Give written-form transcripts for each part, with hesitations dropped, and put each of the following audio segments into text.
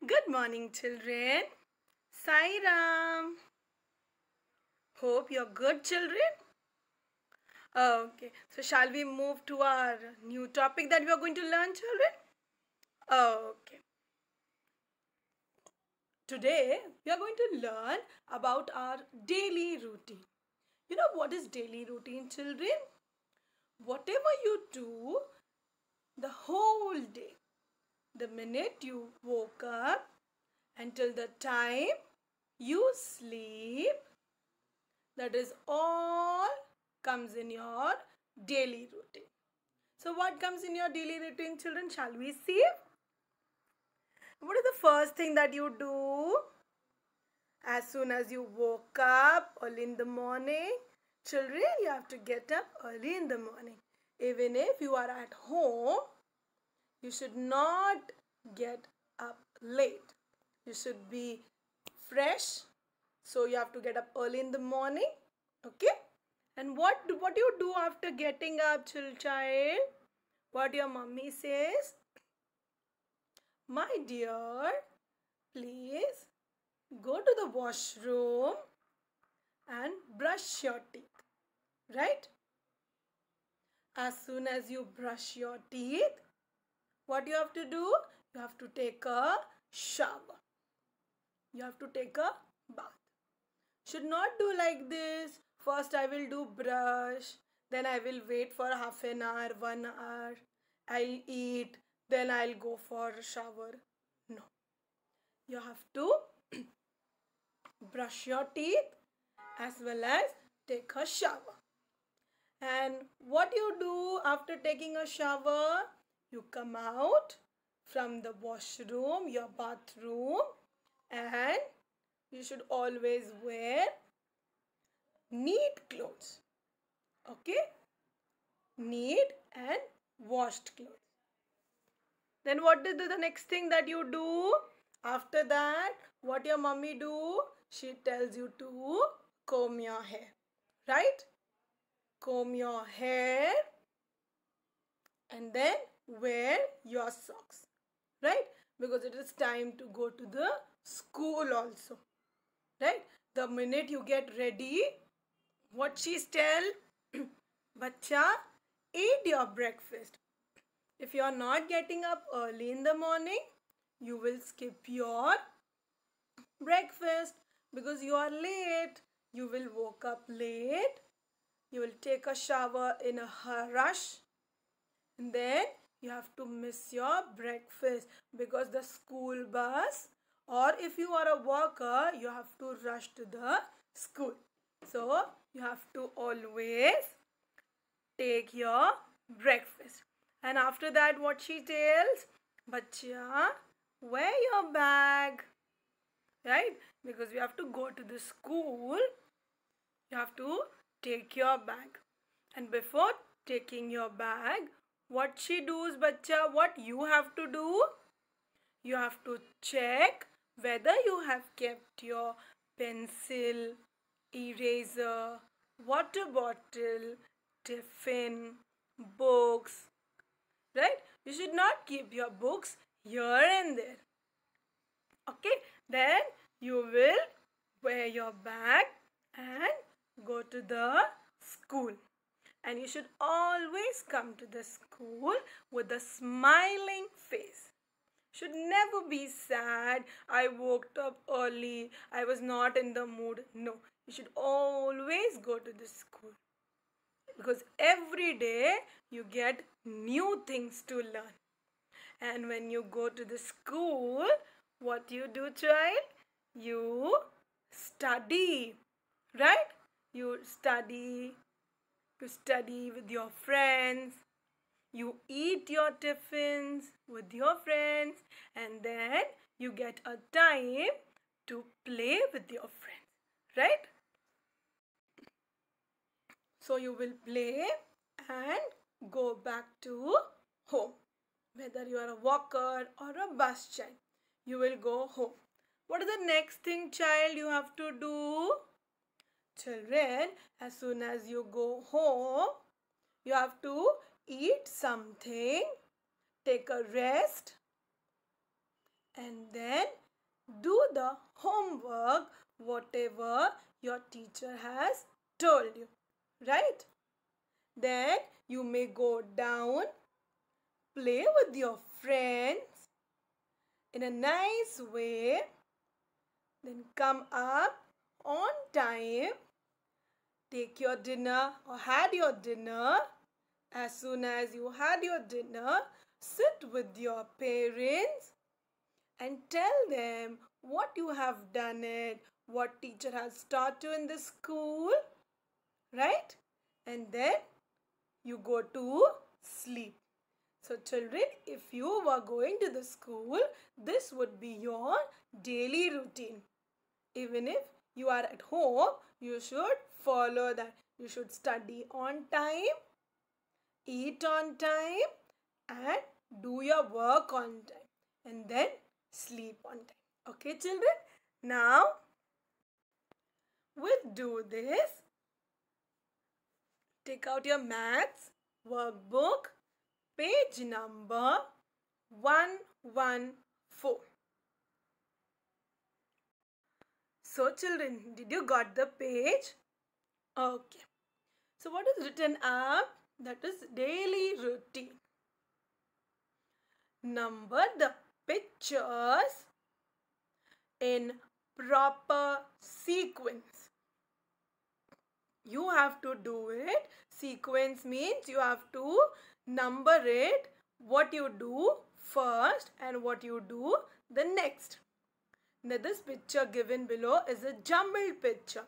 Good morning, children. Sai Ram. Hope you're good, children. Okay, so shall we move to our new topic that we are going to learn, children? Okay, today we are going to learn about our daily routine. You know what is daily routine, children? Whatever you do the whole day, the minute you woke up until the time you sleep, that is all comes in your daily routine. So what comes in your daily routine, children? Shall we see? What is the first thing that you do as soon as you woke up early in the morning? Children, you have to get up early in the morning. Even if you are at home, you should not get up late. You should be fresh. So you have to get up early in the morning. Okay? And what do you do after getting up, child? What your mummy says? My dear, please go to the washroom and brush your teeth. Right? As soon as you brush your teeth, what you have to do? You have to take a shower. You have to take a bath. Should not do like this. First I will do brush, then I will wait for half an hour, 1 hour. I'll eat, then I'll go for a shower. No. You have to brush your teeth as well as take a shower. And what you do after taking a shower? You come out from the washroom, your bathroom, and you should always wear neat clothes. Okay? Neat and washed clothes. Then what is the next thing that you do? After that, what your mummy do? She tells you to comb your hair. Right? Comb your hair and then wear your socks. Right? Because it is time to go to the school also. Right? The minute you get ready, what she's tell? Bacha, eat your breakfast. If you are not getting up early in the morning, you will skip your breakfast because you are late. You will woke up late. You will take a shower in a rush. And then you have to miss your breakfast because the school bus, or if you are a worker, you have to rush to the school. So you have to always take your breakfast. And after that, what she tells? Bacha, wear your bag. Right? Because we have to go to the school. You have to take your bag. And before taking your bag, what she does, bacha, what you have to do? You have to check whether you have kept your pencil, eraser, water bottle, tiffin, books. Right? You should not keep your books here and there. Okay? Then you will wear your bag and go to the school. And you should always come to the school with a smiling face. Should never be sad. I woke up early. I was not in the mood. No. You should always go to the school. Because every day you get new things to learn. And when you go to the school, what you do, child? You study. Right? You study with your friends. You eat your tiffins with your friends, and then you get a time to play with your friends. Right? So you will play and go back to home. Whether you are a walker or a bus child, you will go home. What is the next thing, child, you have to do? Children, as soon as you go home, you have to eat something, take a rest, and then do the homework, whatever your teacher has told you, right? Then you may go down, play with your friends in a nice way, then come up on time, take your dinner or had your dinner. As soon as you had your dinner, sit with your parents and tell them what you have done it, what teacher has taught you in the school, right? And then you go to sleep. So children, if you were going to the school, this would be your daily routine. Even if you are at home, you should follow that. You should study on time, eat on time, and do your work on time, and then sleep on time. Okay children, now we'll do this. Take out your maths workbook, page number 114. So children, did you got the page? Okay. So what is written up? That is daily routine. Number the pictures in proper sequence. You have to do it. Sequence means you have to number it, what you do first and what you do the next. Now this picture given below is a jumbled picture,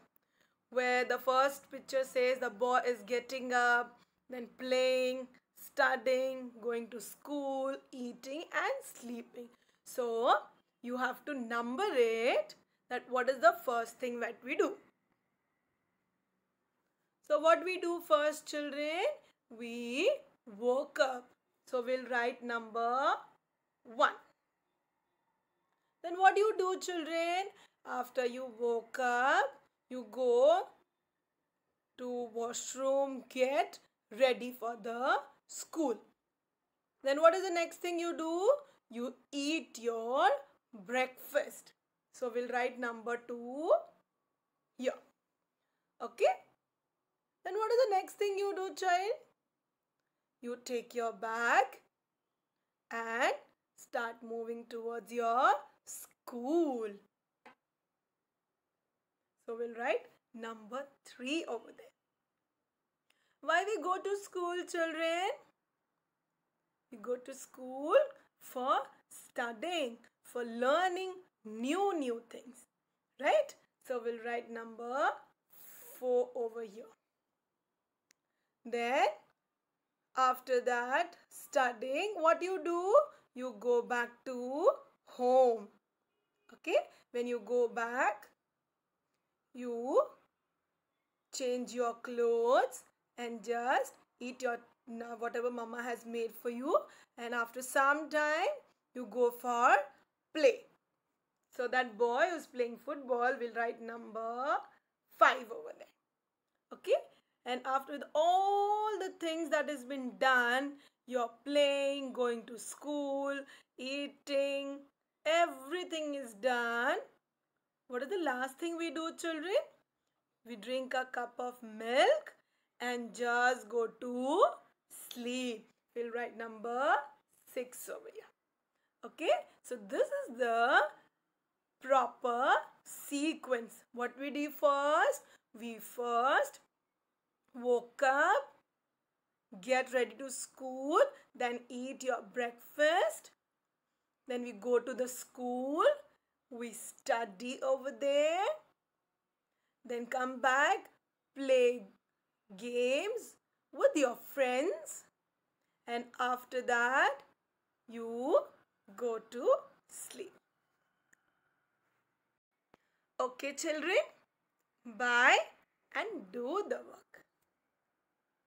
where the first picture says the boy is getting up, then playing, studying, going to school, eating and sleeping. So you have to number it, that what is the first thing that we do. So what we do first children? We woke up. So we'll write number 1. Then what do you do children? After you woke up, you go to washroom, get ready for the school. Then what is the next thing you do? You eat your breakfast. So we'll write number 2 here. Okay? Then what is the next thing you do child? You take your bag and start moving towards your school. So we'll write number 3 over there. Why we go to school children? We go to school for studying, for learning new things, right? So we'll write number 4 over here. Then after that studying, what you do? You go back to home. Okay, when you go back, you change your clothes and just eat your whatever mama has made for you, and after some time you go for play. So that boy who's playing football will write number 5 over there. Okay, and after all the things that has been done, you're playing, going to school, eating, everything is done. What is the last thing we do children? We drink a cup of milk and just go to sleep. We'll write number 6 over here. Okay, so this is the proper sequence. What we do first? We first woke up, get ready to school, then eat your breakfast, then we go to the school, we study over there, then come back, play games with your friends, and after that you go to sleep. Okay children, bye and do the work.